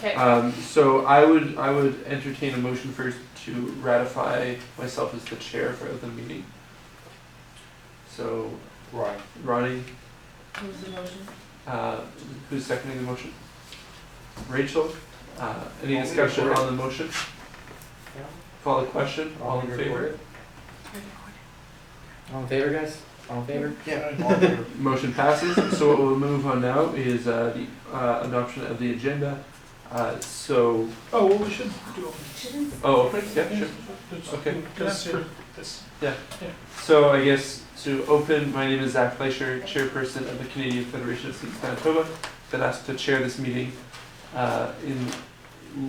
Okay. So I would entertain a motion first to ratify myself as the chair for the meeting. So Right. Ronnie, Who's the motion? who's seconding the motion? Rachel. Any discussion on the motion? Call the question. All in favor? All in favor, guys? All in favor? Yeah. Motion passes. So what we'll move on now is the adoption of the agenda. So. Oh, well, we should do Shouldn't. Oh, okay. Yeah, sure. it. Okay. Because for this. So I guess to open, my name is Zach Fleischer, chairperson of the Canadian Federation of Students Manitoba. Been asked to chair this meeting in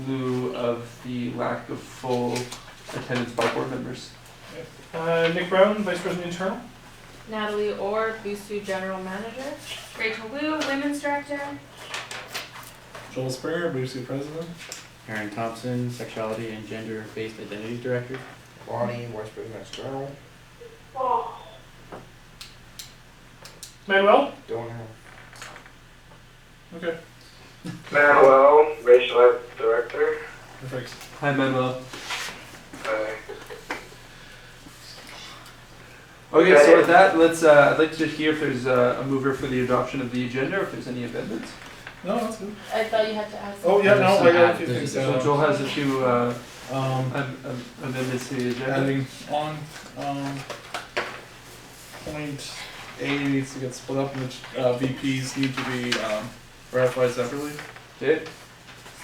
lieu of the lack of full attendance by board members. Nick Brown, Vice President Internal. Natalie Orr, BUSU General Manager. Rachel Wu, Women's Director. Joel Springer, BUSU President. Aaron Thompson, Sexuality and Gender-Based Identities Director. Ronnie, Vice President External. Manuel. Don't have. Okay. Manuel, Racial Ed Director. Perfect. Hi, Manuel. Okay, so with that, let's. I'd like to hear if there's a mover for the adoption of the agenda, or if there's any amendments. No, that's good. I thought you had to ask. Oh, yeah, no, I got a few There's things. So Joel has a few amendments to the agenda. Adding on, point A needs to get split up, which VPs need to be ratified separately. Okay.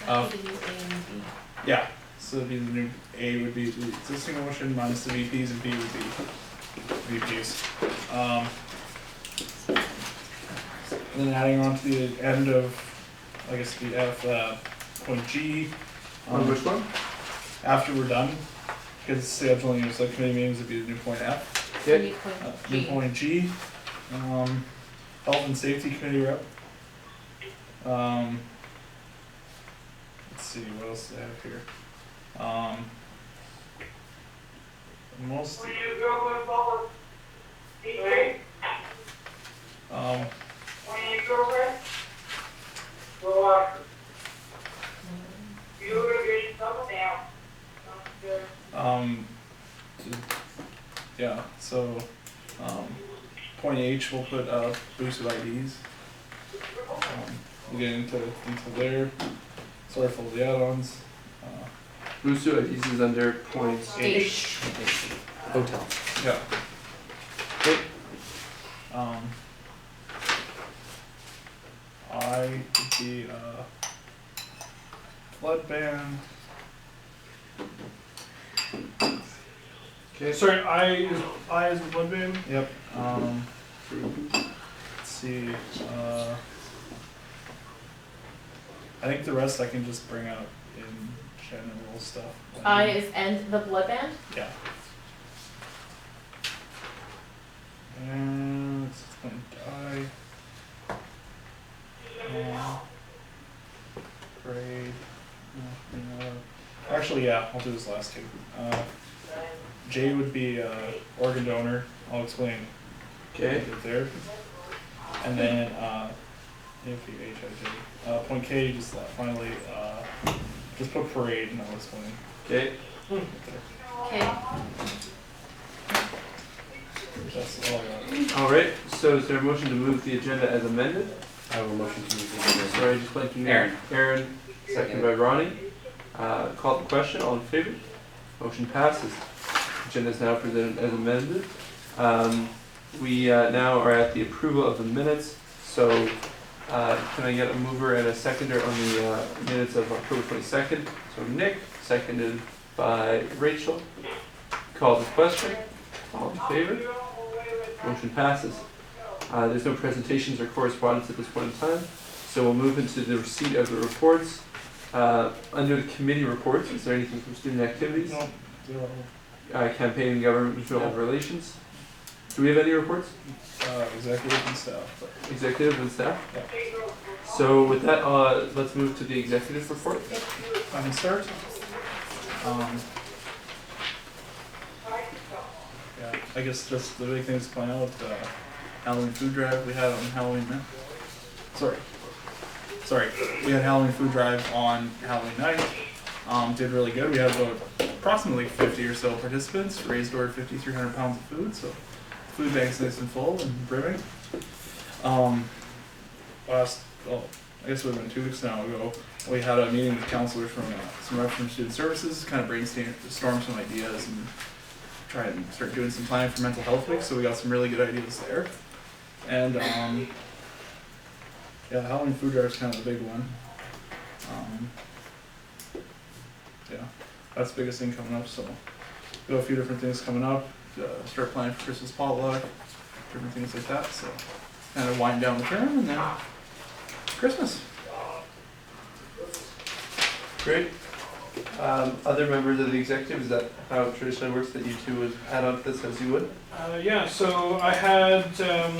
I think you use A and B. Yeah, so it'd be the new A would be the existing motion minus the VPs, and B would be VPs. And then adding on to the end of, I guess the F, point G. On which one? After we're done, because scheduling of subcommittee meetings would be the new point F. You Okay. need point New G. point G. Health and Safety Committee rep. Let's see, what else do I have here? Most. Yeah, so, point H, we'll put, BUSU IDs. We'll get into there. Sorry for all the add-ons. BUSU IDs is under point H. Hotel. Yeah. Okay. I would be, blood ban. Okay. Sorry, I is the blood ban. Yep, let's see, I think the rest I can just bring out in general stuff. I is end the blood band. Yeah. And it's going to die. Grade. Actually, yeah, I'll do this last two. J would be organ donor. I'll explain. Okay. There. And then HIJ. Point K, just finally just put parade and I'll explain. Okay. Okay. That's all I got. All right. So is there a motion to move the agenda as amended? I will motion to move the agenda. Sorry, just blanking. Aaron. Aaron, second by Ronnie. Call the question. All in favor? Motion passes. Agenda is now presented as amended. We now are at the approval of the minutes. So can I get a mover and a seconder on the minutes of October 22nd? So Nick, seconded by Rachel. Call the question. All in favor? Motion passes. There's no presentations or correspondence at this point in time. So we'll move into the receipt of the reports. Under the committee reports, is there anything from student activities? No, zero. Campaign and governmental relations? Do we have any reports? Executive and staff. But Executive and staff? Yeah. So with that, let's move to the executive report. I can start. Yeah, I guess just the big things to point out, Halloween food drive we had on Halloween night. Sorry. we had Halloween food drive on Halloween night. Did really good. We had about approximately 50 or so participants, raised over 5,300 pounds of food, so the food bank's nice and full and brimming. I guess it would have been 2 weeks now ago, we had a meeting with counselors from some reps from student services, kind of brainstorm some ideas and try and start doing some planning for mental health week, so we got some really good ideas there. And yeah, Halloween food drive is kind of the big one. Yeah, that's the biggest thing coming up, so we got a few different things coming up, start planning for Christmas potluck, different things like that, so kind of wind down the term and then Christmas. Great. Other members of the executive, is that how it traditionally works, that you two would add on to this as you would? Yeah, so I had a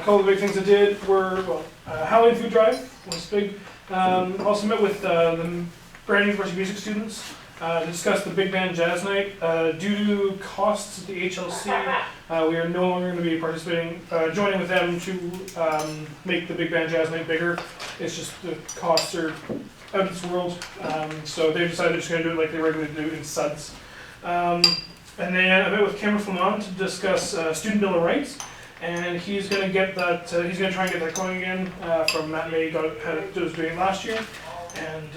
couple of big things I did were, well, Halloween food drive was big. Also met with the Brandon University music students to discuss the big band jazz night. Due to costs at the HLC, we are no longer going to be participating, joining with them to make the big band jazz night bigger. It's just the costs are out of this world, so they decided they're just going to do it like they regularly do in SUDS. And then I met with Cameron Flamand to discuss student bill of rights, and he's going to get that. He's going to try and get that going again from Matt May. Was doing it last year, and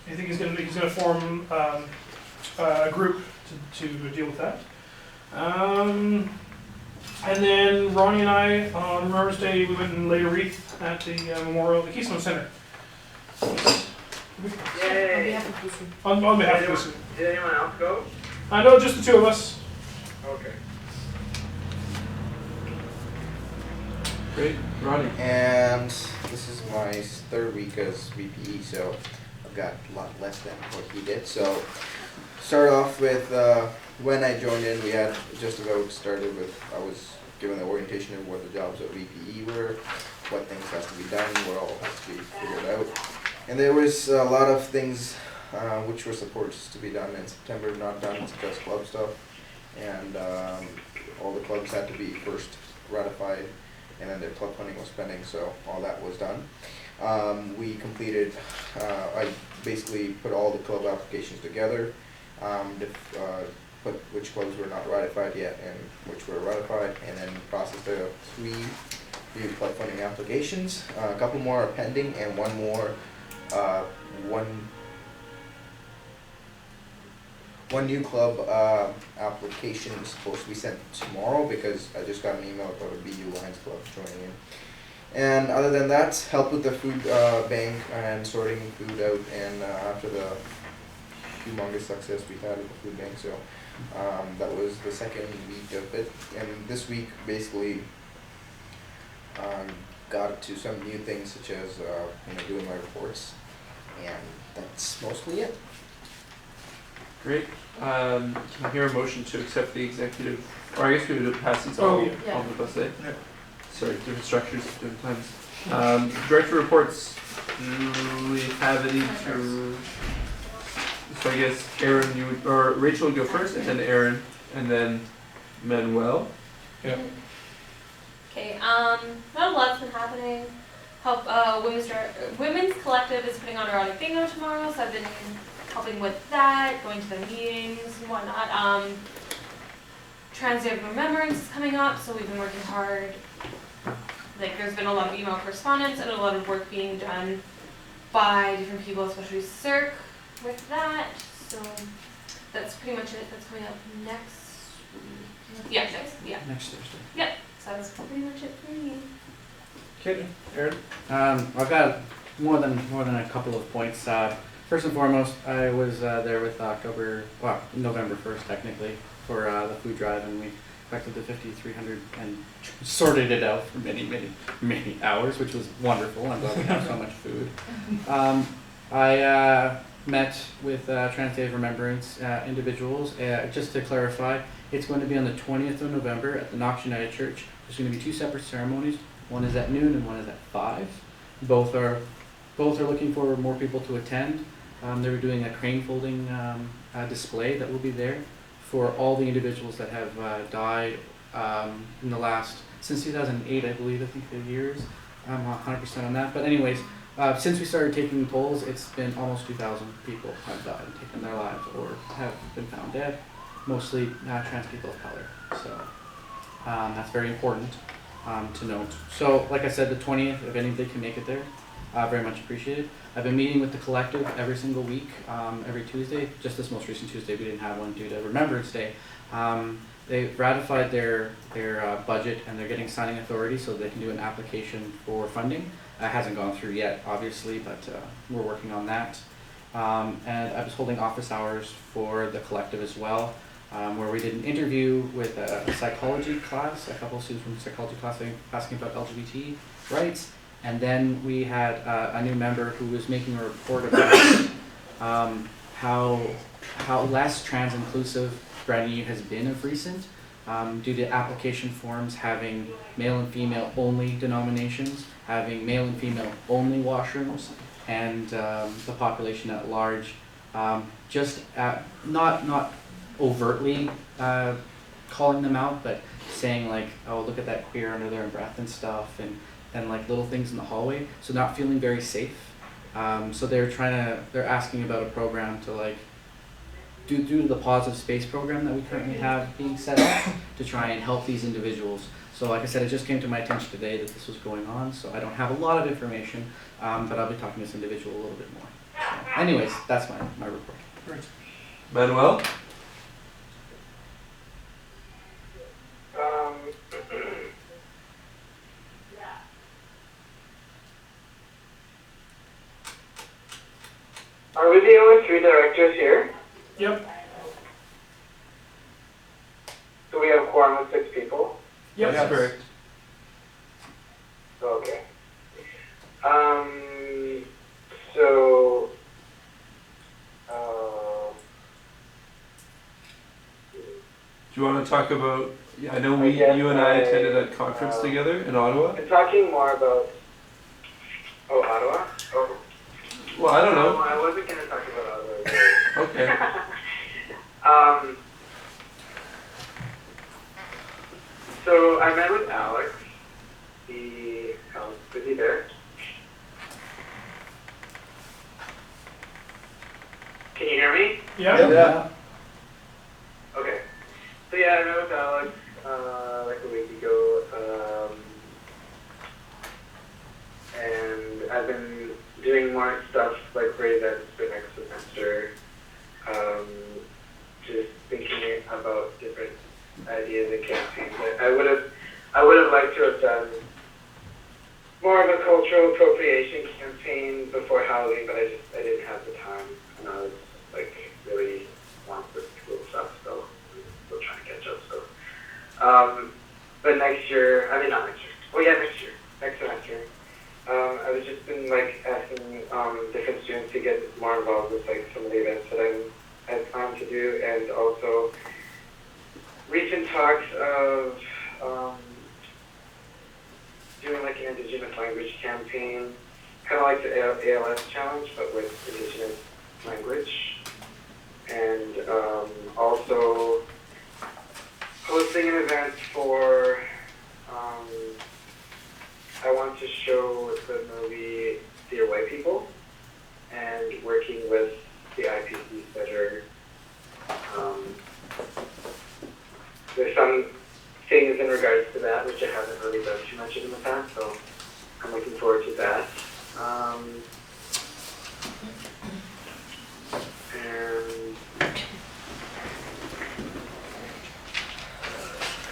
I think he's going to form a group to deal with that. And then Ronnie and I on Remembrance Day we went and laid a wreath at the memorial at the Keystone Center. Yay! On behalf of BUSU. Did anyone else go? No, just the two of us. Okay. Great. Ronnie? And this is my 3rd week as VPE, so I've got a lot less than what he did. So start off with when I joined in, we had just about started with, I was given the orientation of what the jobs at VPE were, what things has to be done, what all has to be figured out. And there was a lot of things which were supposed to be done in September, not done, such as club stuff. And all the clubs had to be first ratified, and then their club funding was pending, so all that was done. We completed, I basically put all the club applications together, put which clubs were not ratified yet and which were ratified, and then processed 3 new club funding applications. A couple more are pending, and one more, one new club application is supposed to be sent tomorrow, because I just got an email about a BU Lions Club joining in. And other than that, help with the food bank and sorting food out, and after the humongous success we had with the food bank, so that was the 2nd week of it. And this week basically got to some new things, such as doing my reports, and that's mostly it. Great. Can I hear a motion to accept the executive, or I guess we would pass these all Yeah. on the bus day? Yeah. Sorry, different structures, different times. Director reports, do we have any to, so I guess Aaron, you would, or Rachel would go first, and then Aaron, and then Manuel. Yeah. Okay, not a lot's been happening. Women's Collective is putting on a erotic bingo tomorrow, so I've been helping with that, going to the meetings and whatnot. Trans Day of Remembrance is coming up, so we've been working hard. Like, there's been a lot of email correspondence and a lot of work being done by different people, especially CIRC, with that. So that's pretty much it. That's coming up next week. Yeah, Next Thursday. so that's pretty much it for me. Okay, Aaron. I've got more than a couple of points. First and foremost, I was there with November 1st technically, for the food drive, and we collected the 5,300 and sorted it out for many hours, which was wonderful. I'm glad we have so much food. I met with Trans Day of Remembrance individuals. Just to clarify, it's going to be on the 20th of November at the Knox United Church. There's going to be 2 separate ceremonies. One is at noon and one is at 5. Both are looking for more people to attend. They were doing a crane folding display that will be there for all the individuals that have died in the last, since 2008, I believe, I think the years. I'm 100% on that. But anyways, since we started taking polls, it's been almost 2,000 people have died and taken their lives or have been found dead, mostly trans people of color. So that's very important to note. So like I said, the 20th, if anybody can make it there, very much appreciated. I've been meeting with the collective every single week, every Tuesday. Just this most recent Tuesday, we didn't have one due to Remembrance Day. They ratified their budget and they're getting signing authority so they can do an application for funding. It hasn't gone through yet, obviously, but we're working on that. And I was holding office hours for the collective as well, where we did an interview with a psychology class, a couple of students from psychology class asking about LGBT rights. And then we had a new member who was making a report about how less trans inclusive Brandon U has been of recent, due to application forms having male and female only denominations, having male and female only washrooms, and the population at large just not overtly calling them out, but saying like, oh, look at that queer under their breath and stuff, and like little things in the hallway, so not feeling very safe. So they're asking about a program to like, due to the positive space program that we currently have being set up to try and help these individuals. So like I said, it just came to my attention today that this was going on, so I don't have a lot of information, but I'll be talking to this individual a little bit more. So anyways, that's my report. Great. Manuel? Are we the only three directors here? Yep. So we have quorum of 6 people? Yep. That's correct. Okay. So, Do you want to talk about, I know I guess you and I attended a conference together in Ottawa. I'm talking more about, Ottawa? Oh. Well, I don't No, know. I wasn't going to talk about Ottawa. Okay. So I met with Alex. Was he there? Can you hear me? Yeah? Yeah. Okay. So yeah, I met with Alex like a week ago, and I've been doing more stuff like for events for next semester. Just thinking about different ideas and campaigns. I would have liked to have done more of a cultural appropriation campaign before Halloween, but I didn't have the time, and I was like really swamped with school stuff, so I'm still trying to catch up. So, but next year, not next year. Well, yeah, next semester. I was just been like asking different students to get more involved with like some of the events that I plan to do, and also recent talks of doing like an Indigenous language campaign, kind of like the ALS challenge, but with Indigenous language, and also hosting an event for. I want to show the movie Dear White People, and working with the IPCs that are, there's some things in regards to that which I haven't really done too much in the past, so I'm looking forward to that. And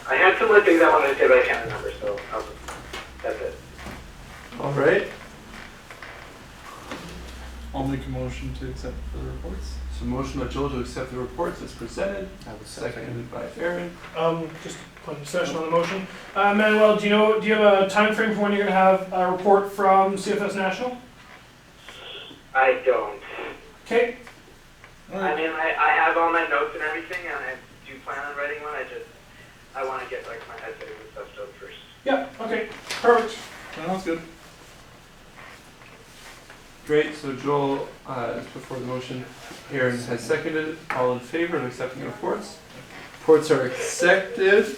I had some more things I wanted to say, but I can't remember, so that's it. All right. I'll make a motion to accept the reports. So motion by Joel to accept the reports as presented, I was seconded by Aaron. Just one discussion on the motion. Manuel, do you have a time frame for when you're going to have a report from CFS National? I don't. Okay. I have all my notes and everything, and I do plan on writing one. I want to get like my essays and stuff done first. Yeah, okay, perfect. Sounds good. Great, so Joel is before the motion. Aaron has seconded. All in favor of accepting the reports? Reports are accepted.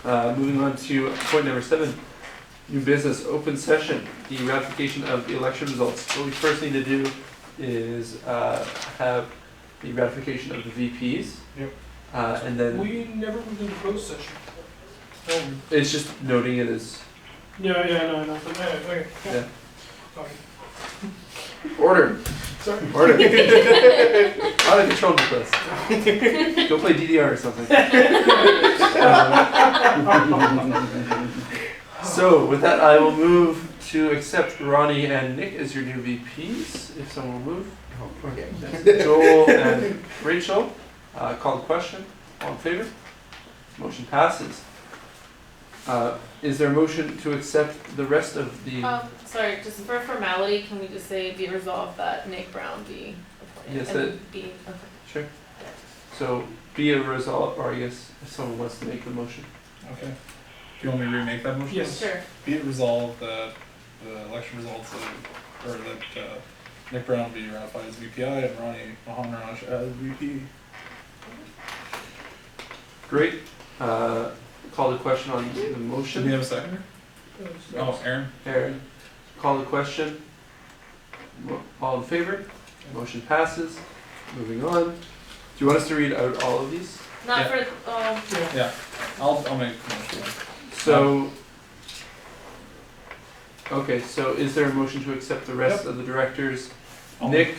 Moving on to point number 7. New business, open session, the ratification of the election results. What we first need to do is have the ratification of the VPs. Yep. And then We never moved into closed session. it's just noting it as Yeah, no, but, okay. Yeah. Sorry. order. Sorry. Order. Out of control with this. Go play DDR or something. So with that, I will move to accept Ronnie and Nick as your new VPs. If someone will move. Okay. Joel and Rachel, call the question. All in favor? Motion passes. Is there a motion to accept the rest of the? Sorry, just for formality, can we just say be resolved that Nick Brown be appointed? Yes, And that- be, okay. Sure. So be a result, or I guess if someone wants to make the motion. Okay. Do you want me to remake that motion? Yes. Sure. Be it resolved that the election results or that Nick Brown be ratified as VPI and Ronnie Mahanraj as VP. Great. Call the question on the Should we motion. have a seconder? Oh, Aaron. Aaron, call the question. All in favor? Motion passes. Moving on. Do you want us to read out all of these? Not Yeah. for, Yeah. I'll make the motion. So. Okay, so is there a motion to accept the rest of the directors? Nick,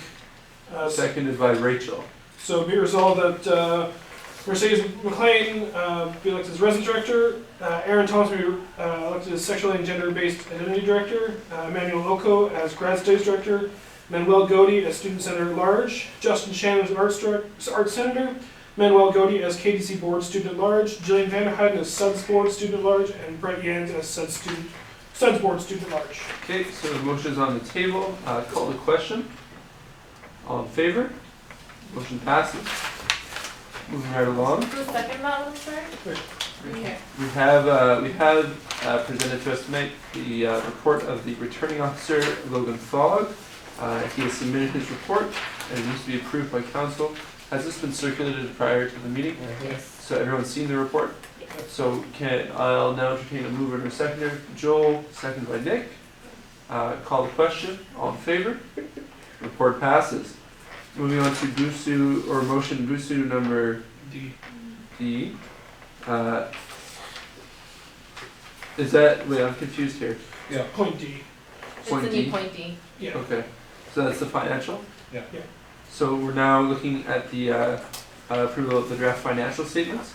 seconded by Rachel. So be resolved that Mercedes McLean be elected as resident director, Aaron Thomas be elected as sexuality and gender-based identity director, Emmanuel Oko as grad studies director, Manuel Godey as student senator at large, Justin Shannon as arts senator, Manuel Godey as KDC board student at large, Jillian Vanderheiden as SUDS board student at large, and Brett Yans as SUDS board student at large. Okay, so the motion is on the table. Call the question. All in favor? Motion passes. Moving right along. who's second that one, sir? Here. We have presented to us tonight the report of the returning officer, Logan Fogg. He has submitted his report and it needs to be approved by council. Has this been circulated prior to the meeting? Yes. So everyone's seen the report? So I'll now entertain a mover and a seconder. Joel, seconded by Nick. Call the question. All in favor? Report passes. Moving on to BUSU, or motion BUSU number D. Is that, wait, I'm confused here. Point D. It's Point a D? new point D. Yeah. Okay, so that's the financial? Yeah. Yeah. So we're now looking at the approval of the draft financial statements.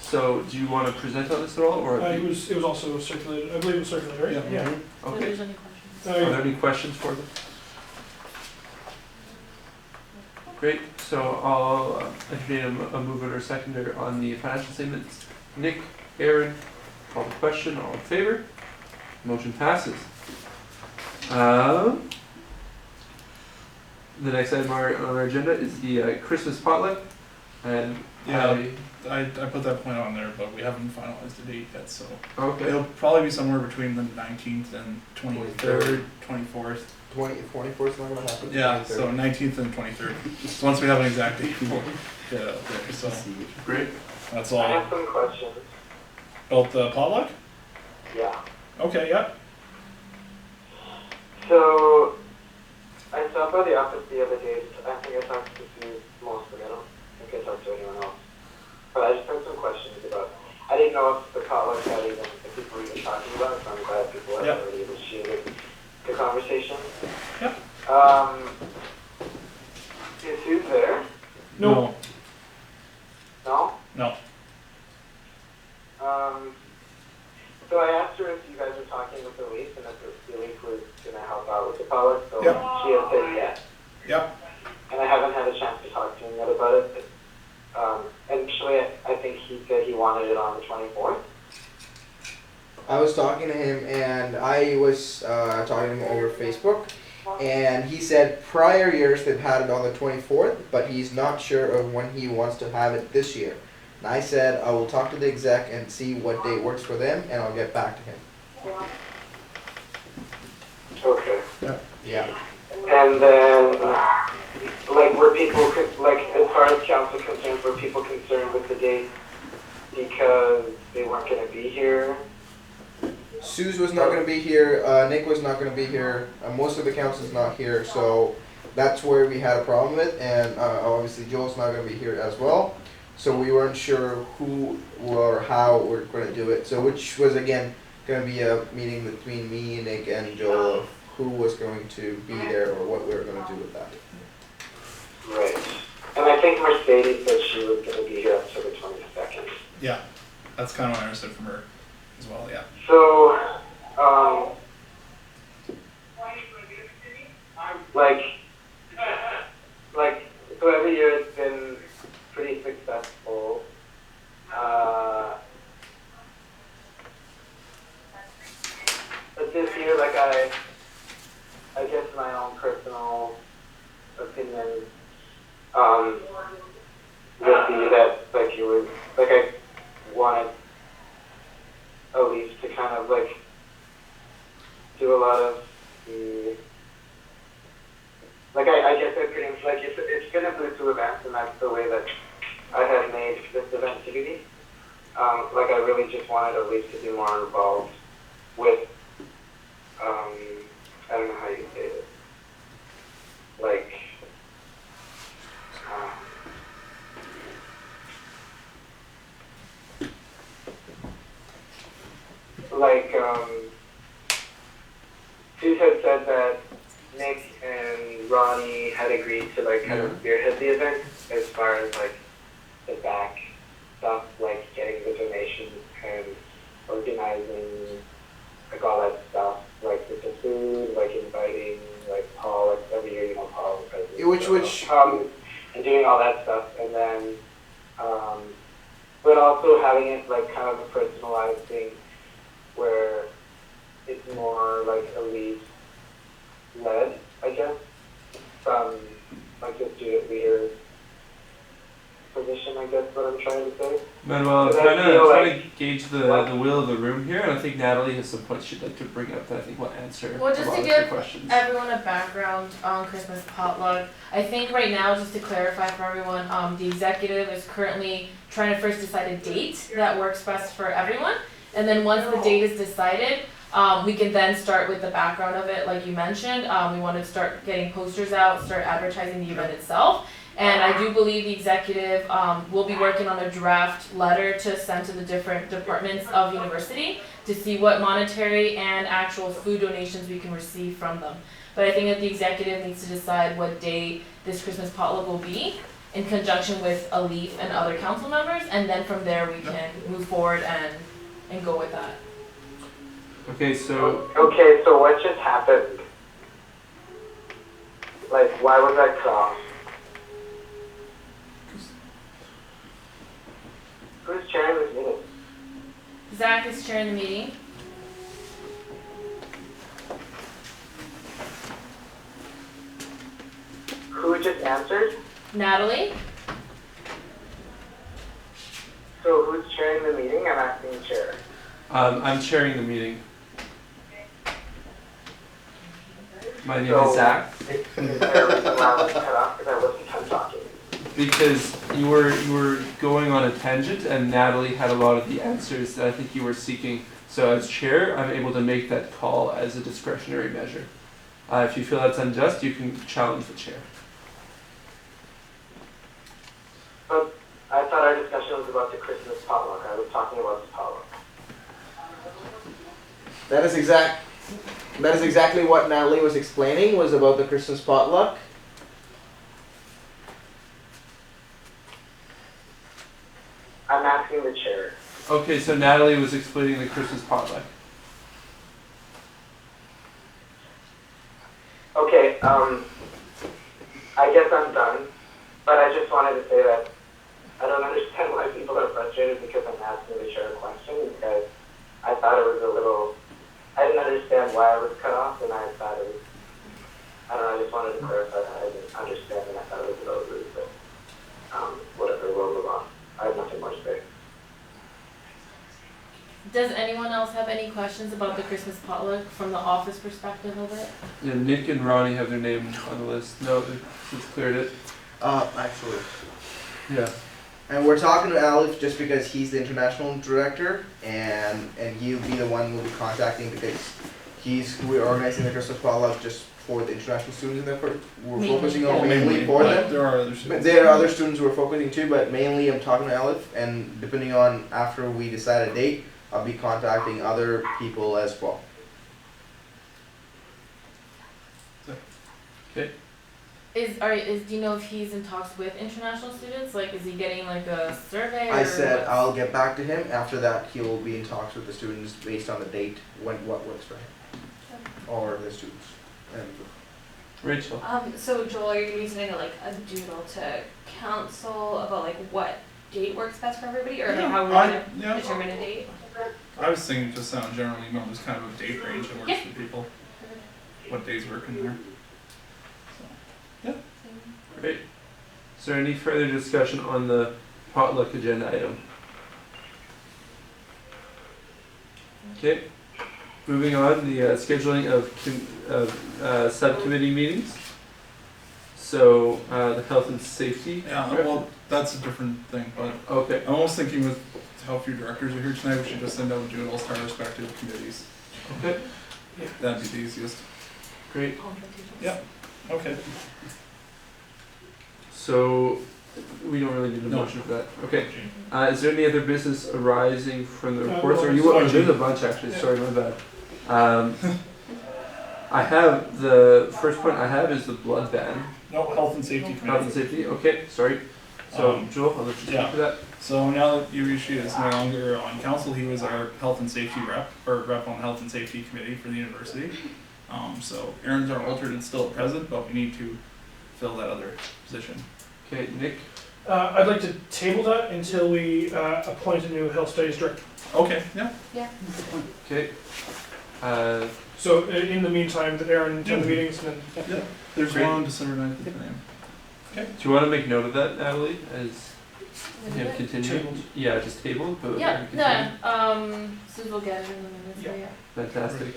So do you want to present on this at all, or? It was also circulated, I believe it was circulated, right? Yeah. If Okay, there's any questions. are there any questions for them? Great, so I'll entertain a mover or seconder on the financial statements. Nick, Aaron, call the question, all in favor? Motion passes. The next item on our agenda is the Christmas potluck, and Yeah. I put that point on there, but we haven't finalized the date yet, so okay, it'll probably be somewhere between the 19th and 23rd, 24th. 24th is not gonna happen. Yeah, so 19th and 23rd. So once we have an exact date, we'll get it out there. So great. that's I all. have some questions. About the potluck? Yeah. Okay, yeah. So, I stopped by the office the other day. I think I talked to Sue most of it. I don't think I talked to anyone else. But I just had some questions about. I didn't know if the potluck had even, if people were even talking about it, so I'm glad people have Yep. already initiated the conversation. Yep. Is Sue there? No. No? No. So I asked her if you guys were talking with Elise and if Elise was going to help out with the potluck, so Yep. she has said yes. Yep. And I haven't had a chance to talk to him yet about it. But, initially, I think he said he wanted it on the 24th. I was talking to him and I was talking to him over Facebook, and he said prior years they've had it on the 24th, but he's not sure of when he wants to have it this year. And I said I will talk to the exec and see what date works for them, and I'll get back to him. Okay. Yeah. And then, like, were people, like, as far as council concerned, were people concerned with the date because they weren't going to be here? Sue Suze was not gonna be here, Nick was not gonna be here, most of the council's not here, so that's where we had a problem with, and obviously Joel's not gonna be here as well. So we weren't sure who or how we're gonna do it, so which was again gonna be a meeting between me, Nick, and Joel of who was going to be there or what we were gonna do with that. Right. And I think Mercedes said she was going to be here until the 22nd. Yeah, that's kind of what I understood from her as well. Yeah. So, so every year it's been pretty successful. But this year, I guess my own personal opinion, would be that, I wanted Elise to kind of, do a lot of the, I guess I pretty much, it's been a BUSU event, and that's the way that I have made this event to be. I really just wanted Elise to be more involved with, I don't know how you say it, Suze had said that Nick and Ronnie had agreed to kind of spearhead the event as far as the back stuff, getting the donations and organizing all that stuff, with the food, inviting Paul, every year Paul the president. And doing all that stuff, and then but also having it kind of a personalized thing where it's more elite led, I guess, from the student leader position, I guess what I'm trying to say. Manuel, I'm trying to gauge the will of the room here, and I think Natalie has some points she'd like to bring up that I think will answer Well, a just lot to of your give questions. everyone a background on Christmas potluck, I think right now, just to clarify for everyone, the executive is currently trying to first decide a date that works best for everyone, and then once the date is decided, we can then start with the background of it, like you mentioned. We want to start getting posters out, start advertising the event itself. And I do believe the executive will be working on a draft letter to send to the different departments of university to see what monetary and actual food donations we can receive from them. But I think that the executive needs to decide what date this Christmas potluck will be in conjunction with Alif and other council members, and then from there we can move forward and go with that. Okay, so what just happened? Why was that cut off? Who's chairing this meeting? Zach is chairing the meeting. Who just answered? Natalie? So who's chairing the meeting? I'm asking the chair. I'm chairing the meeting. My name is Zach. Is there a reason why I was cut off? Because I wasn't done talking. Because you were going on a tangent, and Natalie had a lot of the answers that I think you were seeking. So as chair, I'm able to make that call as a discretionary measure. If you feel that's unjust, you can challenge the chair. But I thought our discussion was about the Christmas potluck. I was talking about the potluck. That is exactly what Natalie was explaining, was about the Christmas potluck. I'm asking the chair. Okay, so Natalie was explaining the Christmas potluck. Okay, I guess I'm done, but I just wanted to say that I don't understand why people are frustrated because I'm asking the chair a question, because I thought it was I didn't understand why I was cut off, and I thought it was, I don't know, I just wanted to clarify that I didn't understand, and I thought it was a little rude, but whatever, we'll move on. I have nothing more to say. Does anyone else have any questions about the Christmas potluck from the office perspective of it? Yeah, Nick and Ronnie have their name on the list. No, it's cleared it. Actually. Yeah. And we're talking to Alif just because he's the international director, and he'll be the one we'll be contacting because we're organizing the Christmas potluck just for the international students in there. We're Mainly. focusing on Well, mainly for but them. there are other But students. there are other students who are focusing too, but mainly I'm talking to Alif, and depending on after we decide a date, I'll be contacting other people as well. Do you know if he's in talks with international students? Like, is he getting like a survey? I or said what's- I'll get back to him. After that, he will be in talks with the students based on the date, what works for him. Or the students. And Rachel. So Joel, are you gonna be sending like a doodle to council about like what date works best for everybody, or like how we're gonna Yeah. determine a date? I was thinking just sound generally, just kind of a date range that works Yeah. for people. What days work in there. Great. Is there any further discussion on the potluck agenda item? Okay. Moving on, the scheduling of subcommittee meetings. So the health and safety. Yeah, well, that's a different thing, but Okay. I'm almost thinking with how few directors are here tonight, we should just send out doodles to our respective committees. Okay. That'd be the easiest. Great. Yeah. Okay. So we don't really need a No. motion for that. Okay. Is there any other business arising from the Uh, reports? Or you? no, Oh, there's a bunch actually. Yeah. Sorry, my bad. I have the first point I have is the blood ban. No, health and safety Health and safety. Okay. Sorry. So Joel, I'll let you speak yeah. to that. So now that Yurishi is no longer on council, he was our health and safety rep, or rep on the health and safety committee for the university. So Aaron's our alternate still at present, but we need to fill that other position. Okay, Nick. I'd like to table that until we appoint a new health studies director. Okay, yeah. Okay. So in the meantime, that Aaron attend the meetings and then. There's Great. one on December 9th at 10 a.m. Do you want to make note of that, Natalie, as him continue? Tabled. Yeah, just table. But Yeah, continue. no, so we'll get it in the minutes, Yeah. yeah. Fantastic.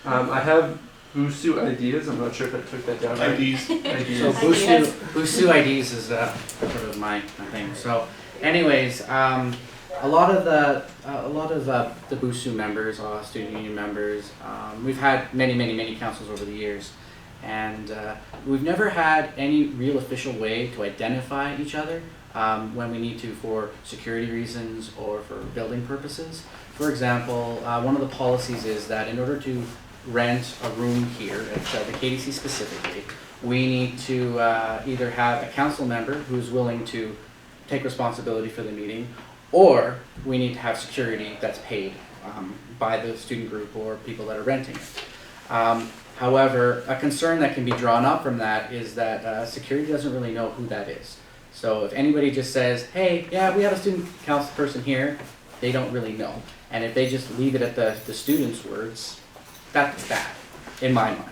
Mhm. I have BUSU ideas. I'm not sure if I took that down right. IDs. So Ideas. BUSU IDs is sort of my thing. So, anyways, a lot of the BUSU members, student union members, we've had many councils over the years, and we've never had any real official way to identify each other when we need to for security reasons or for building purposes. For example, one of the policies is that in order to rent a room here at the KDC specifically, we need to either have a council member who's willing to take responsibility for the meeting, or we need to have security that's paid by the student group or people that are renting it. However, a concern that can be drawn up from that is that security doesn't really know who that is. So if anybody just says, hey, yeah, we have a student council person here, they don't really know. And if they just leave it at the students' words, that's bad, in my mind.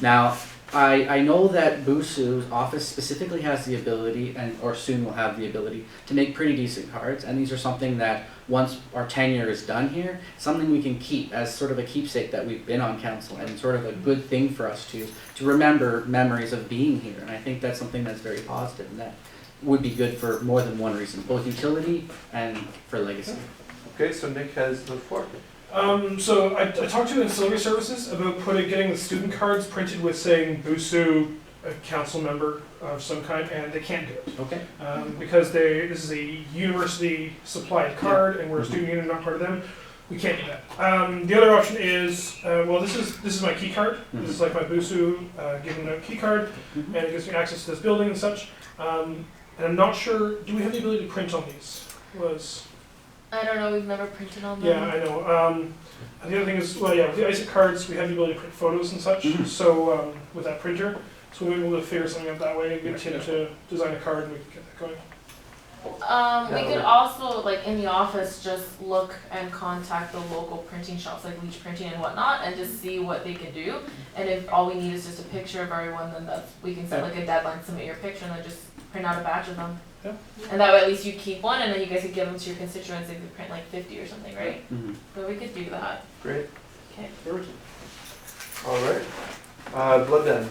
Now, I know that BUSU's office specifically has the ability, or soon will have the ability, to make pretty decent cards, and these are something that, once our tenure is done here, something we can keep as sort of a keepsake that we've been on council, and sort of a good thing for us to remember memories of being here. And I think that's something that's very positive, and that would be good for more than one reason, both utility and for legacy. Okay, so Nick has the floor. So I talked to ancillary services about getting the student cards printed with saying BUSU, a council member of some kind, and they can't do it. Okay. Because this is a university supplied card, and we're a student union, not part of them. We can't do that. The other option is, this is my key card. This is like my BUSU given a key card, and it gives me access to this building and such. And I'm not sure, do we have the ability to print on these? I don't know, we've never printed on them. Yeah, I know. The other thing is, with the ISIC cards, we have the ability to print photos and such. So with that printer, so we were able to figure something out that way. Get Tim to design a card, and we can get that going. We could also, like, in the office, just look and contact the local printing shops, like Leach Printing and whatnot, and just see what they can do. And if all we need is just a picture of everyone, then we can set like a deadline, submit your picture, and then just print out a batch of them. Yeah. And that way at least you keep one, and then you guys could give them to your constituents. They could print like 50 or something, right? But we could do that. Great. Okay. All right. Blood ban.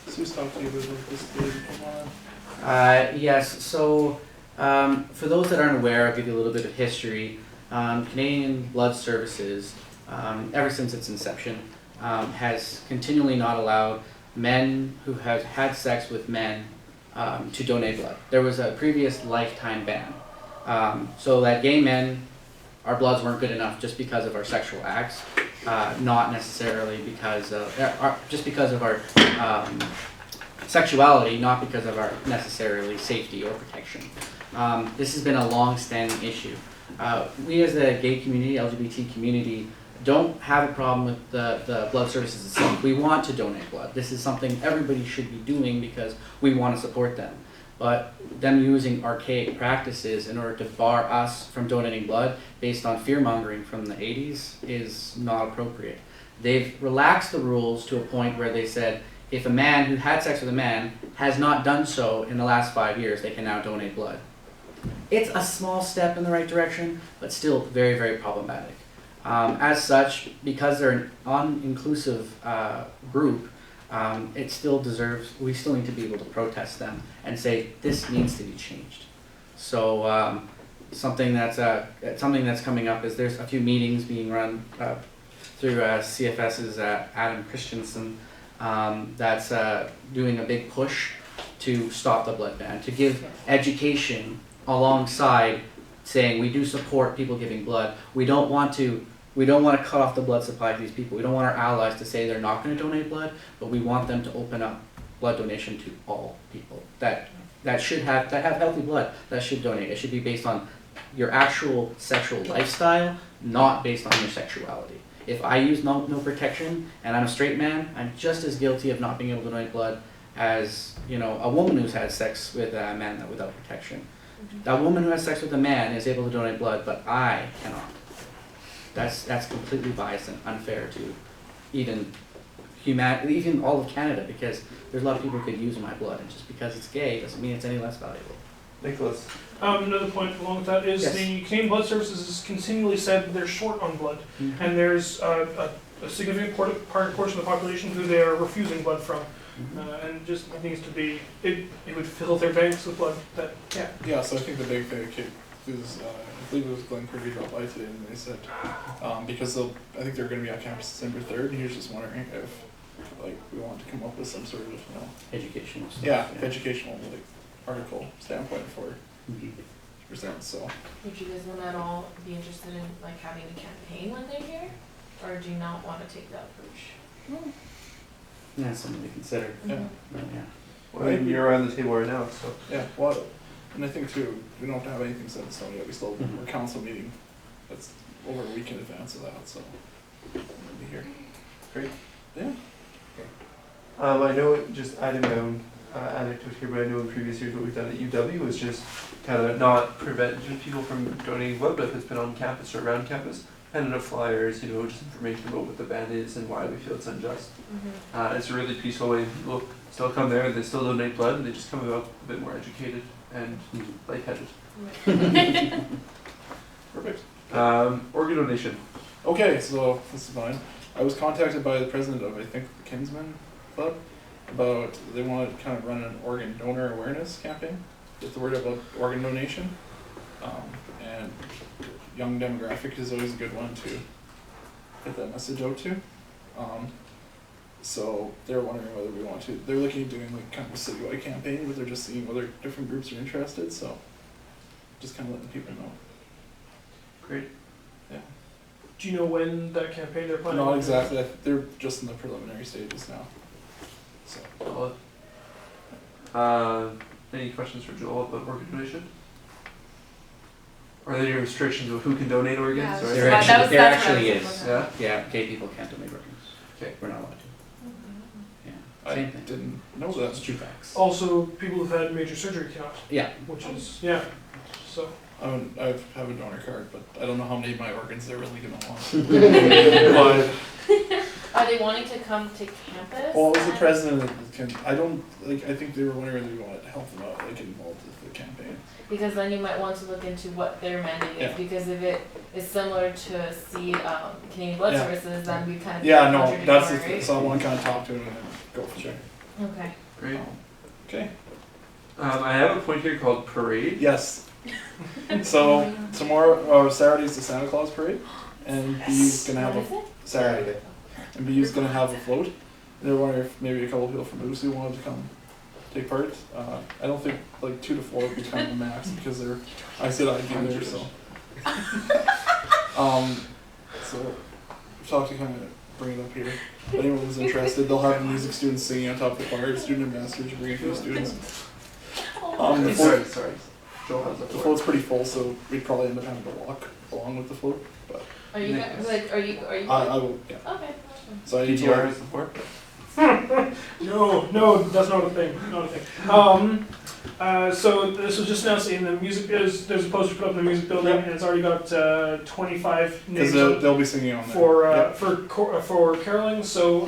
Sue's talked to you about this, Dave, come on. Yes, so for those that aren't aware, I'll give you a little bit of history. Canadian Blood Services, ever since its inception, has continually not allowed men who have had sex with men to donate blood. There was a previous lifetime ban, so that gay men, our bloods weren't good enough just because of our sexual acts, not necessarily because of, just because of our sexuality, not because of our necessarily safety or protection. This has been a long-standing issue. We as the gay community, LGBT community, don't have a problem with the blood services itself. We want to donate blood. This is something everybody should be doing because we want to support them. But them using archaic practices in order to bar us from donating blood based on fear-mongering from the 80s is not appropriate. They've relaxed the rules to a point where they said if a man who had sex with a man has not done so in the last 5 years, they can now donate blood. It's a small step in the right direction, but still very, very problematic. As such, because they're an uninclusive group, it still deserves, we still need to be able to protest them and say this needs to be changed. So something that's coming up is there's a few meetings being run through CFS's Adam Christensen that's doing a big push to stop the blood ban, to give education alongside saying we do support people giving blood. We don't want to cut off the blood supply to these people. We don't want our allies to say they're not going to donate blood, but we want them to open up blood donation to all people that have healthy blood that should donate. It should be based on your actual sexual lifestyle, not based on your sexuality. If I use no protection and I'm a straight man, I'm just as guilty of not being able to donate blood as, you know, a woman who's had sex with a man without protection. That woman who has sex with a man is able to donate blood, but I cannot. That's completely biased and unfair to even all of Canada, because there's a lot of people who could use my blood, and just because it's gay doesn't mean it's any less valuable. Nicholas. Another point along with that is Yes. the Canadian Blood Services has continually said that they're short on blood, Mm-hmm. and there's a significant portion of the population who they are refusing blood from, and just needs to be, it would fill their banks with blood. That Yeah, so I think the big thing is, I believe it was Glenn Kirby dropped by today, and they said, because I think they're going to be on campus December 3rd, and he was just wondering if, like, we want to come up with some sort of, Educational stuff. yeah, educational, like, article standpoint for Mhm. present, so. Would you guys want at all be interested in like having a campaign when they're here? Or do you not want to take that approach? That's something to consider. Yeah. But, yeah. Well, you're around the table right now, so. Yeah, well, and I think too, we don't have to have anything set in stone yet, we still have Mhm. our council meeting that's over a week in advance of that, so we'll be here. Great. Yeah. I know, just adding my own anecdote here, but I know in previous years what we've done at UW is just kind of not prevent people from donating blood, but if it's been on campus or around campus, handing out flyers, you know, just information about what the ban is and why we feel it's unjust. It's a really peaceful way. People still come there, they still donate blood, and they just come out a bit more educated and lightheaded. Perfect. Organ donation. Okay, so this is mine. I was contacted by the president of, I think, the Kinsman Club about they want to kind of run an organ donor awareness campaign, get the word about organ donation. And young demographic is always a good one to get that message out to. So they're wondering whether we want to, they're looking at doing like kind of a citywide campaign, but they're just seeing whether different groups are interested, so just kind of letting people know. Great. Yeah. do you know when that campaign they're planning? Not exactly, they're just in the preliminary stages now. So. Solid. Any questions for Joel about organ donation? Are there any restrictions of who can donate organs? Yeah, or There That was- actually, that's what I is. was looking Yeah. Yeah, gay people can't donate organs. Okay. We're not allowed to. Yeah. I Same thing. didn't know It's that. true facts. Also, people who've had major surgery cannot, Yeah. which is, so. I have a donor card, but I don't know how many of my organs they're really gonna want. Are they wanting to come to campus? Well, as the president of the I think they were wondering whether we wanted to help them out, like involved with the campaign. Because then you might want to look into what their mandate is, Yeah. because if it is similar to Canadian Blood Yeah. Services, then we kind of Yeah, no, contradict that's them, the thing, right? so I wanna kinda talk to him and then go from there. Okay. Great. Okay. I have a point here called parade. Yes. So tomorrow, Saturday's the Santa Claus parade, and BU's gonna have What is a it? Saturday, and BU's gonna have a float. And they're wondering if maybe a couple people from BUSU wanted to come take part. I don't think like 2 to 4 would be kind of the max because I said I'd be there, so. So we talked to kind of bring it up here. If anyone was interested, they'll have music students singing on top of the choir, student ambassadors bring a few students. The float, Sorry. Joel has the float's pretty full, so we'd probably end up having to walk along with the float, but Are you guys, like, are you? I will, yeah. Okay. So I need to PTR has the floor. No, that's not a thing, not a thing. So this was just announced in the music, there's a poster put up in the music building, Yep. and it's already got 25 because names they'll be singing on there. for caroling. So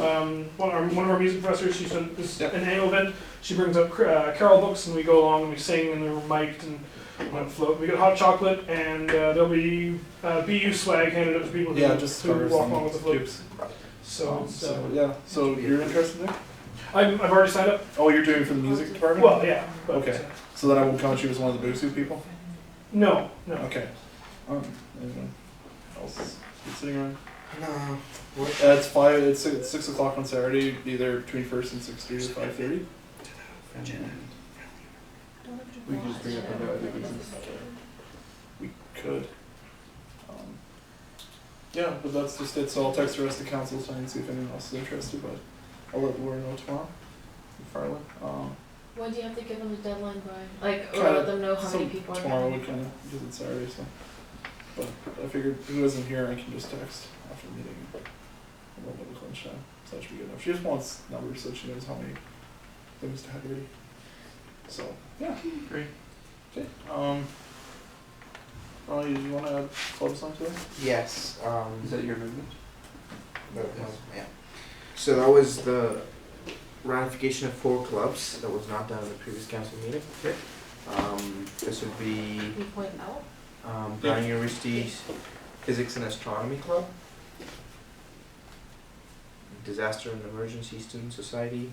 one of our music professors, she's done this Yep. an annual event. She brings up carol books, and we go along and we sing, and we're mic'd and on the float. We get hot chocolate, and there'll be BU swag handed out to people who, Yeah, just who stars walk and along with the float. cubes. So, So yeah, so you're interested there? I've already signed up. Oh, you're doing it for the music department? Well, yeah. But, Okay. So then I won't count you as one of the BUSU people? No. Okay. Anyone else sitting around? No. It's 5. It's 6 o'clock on Saturday, either between 1st and 6:30 to 5:30. We can just bring up the other business. We could. Yeah, but that's just it. So I'll text the rest of council tonight and see if anyone else is interested. But I'll let Laura know tomorrow. Farland. When do you have to give them the deadline by? Like, or Kinda let them know how many people are tomorrow coming? would kind of because it's Saturday, so. But I figured who isn't here, I can just text after the meeting. And we'll have a crunch time, so that should be good enough. She just wants numbers so she knows how many things to have ready. So yeah. Great. Okay. Ronnie, do you want to add clubs onto it? Yes. Is that your movement? Yeah. So that was the ratification of 4 clubs that was not done in the previous council meeting. Okay. This would be We point out. Brown University's Physics and Astronomy Club, Disaster and Emergency Student Society,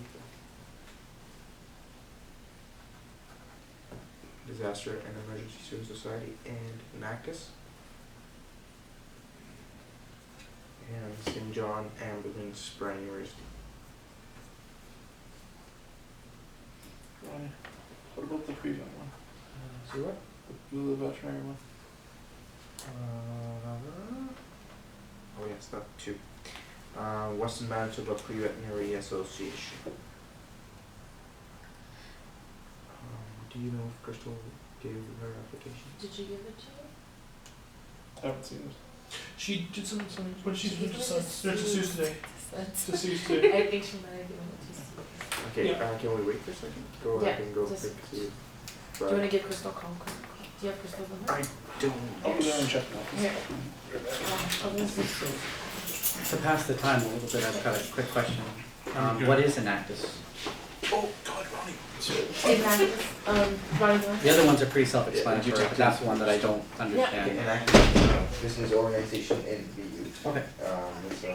Disaster and Emergency Student Society, and NACTIS, and St. John Ambulance Brown University. Ronnie, what about the pre-vet one? See what? The veterinary one? Oh yes, that too. Western Manitoba Pre-Veterinary Association. Do you know if Crystal gave her application? Did you give it to her? I haven't seen it. She did some when she's She to was Sue's today. That's- To Sue's today. I think she might have given it to you. Okay, Yeah. can we wait for a second? Go Yeah, ahead and go just- pick Sue. Do you want to give Crystal a call? Do you have Crystal's number? I don't. I'll go down and check it out. Here. I'll just- To pass the time a little bit, I've got a quick question. What is an actus? Oh God, Ronnie. Hey, Brandon, Ronnie, go ahead. The other ones are pretty self-explanatory, but that's one that I don't Okay, understand. and actually, this is organization in BU. Okay, It's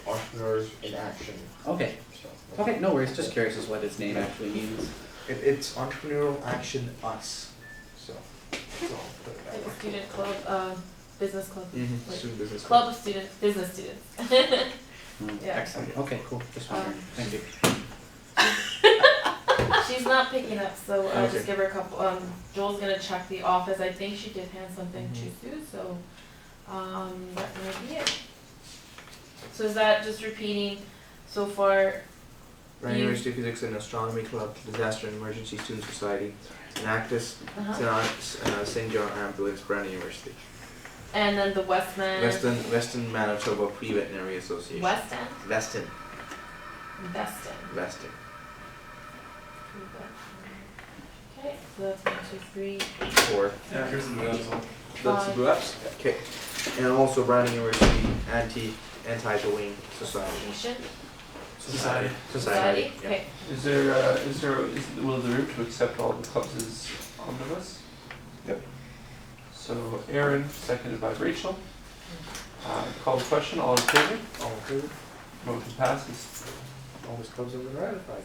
Entrepreneurs in Action. okay, So, okay, no worries, just curious as what its name actually means. It's Entrepreneurial Action Us. So. That's all. Put it that Like a way. student club, business club. Like, Student business club of students, business students. Yeah. Excellent, okay, cool, just wondering, thank you. She's not picking up, so I'll Okay. just give her a couple, Joel's gonna check the office, I think she did hand something to Mhm. Sue, so, that might be it. So is that just repeating so far? Brown You- University Physics and Astronomy Club, Disaster and Emergency Student Society, Enactus, St. John Ambulance, Brown University. And then the Western Manitoba Pre-Veterinary Association. West End? Weston. Weston. Weston. Okay, so that's 1, 2, 3. 4. Yeah, here's the as well. That's the BUSU. Okay. And also Brown University Anti-Bullying Society. Nation? Society. Society? Yeah. Okay. Will the room to accept all the clubs is omnibus? Yep. So Aaron, seconded by Rachel. Call the question, all in favor? All in favor? Motion passes. All these clubs have been ratified.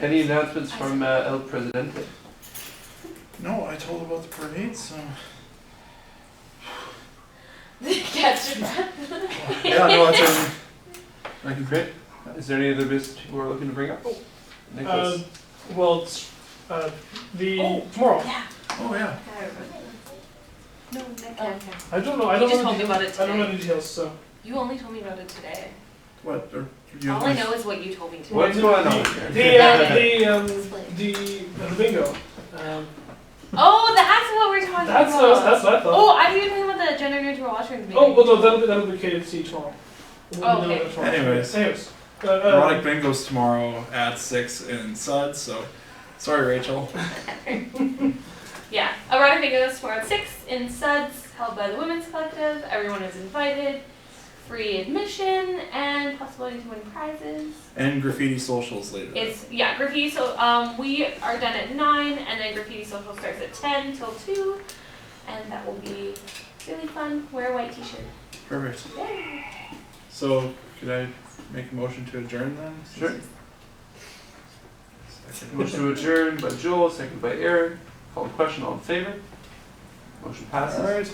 Any announcements from El Presidente? No, I told about the parade, so. Catch your breath. Yeah, no, that's Okay, great. Is there any other business people are looking to bring up? Nicholas? Well, it's, tomorrow. Yeah. Oh, yeah. No, okay. I don't know, I You don't just know told me about it I don't know today. the details, so. You only told me about it today. What? Or, you All I know is what you told me today. What's going on The, here? the bingo. Oh, that's what we're talking That's about. what I thought. Oh, I think you're talking about the gender neutral washrooms meeting. Oh, well, no, that'll be KFC tomorrow. Oh, okay. Tomorrow. Anyways. Erotic bingo's tomorrow at 6 in Suds, so sorry, Rachel. Yeah, erotic bingo is tomorrow at 6 in Suds, held by the Women's Collective. Everyone is invited. Free admission and possibility to win prizes. And graffiti socials later. It's graffiti. So we are done at 9, and then graffiti social starts at 10 till 2, and that will be really fun. Wear a white T-shirt. Perfect. So, could I make a motion to adjourn then? Sure. Second. Motion to adjourn by Joel, second by Eric. Call the question, all in favor? Motion passes. Alright.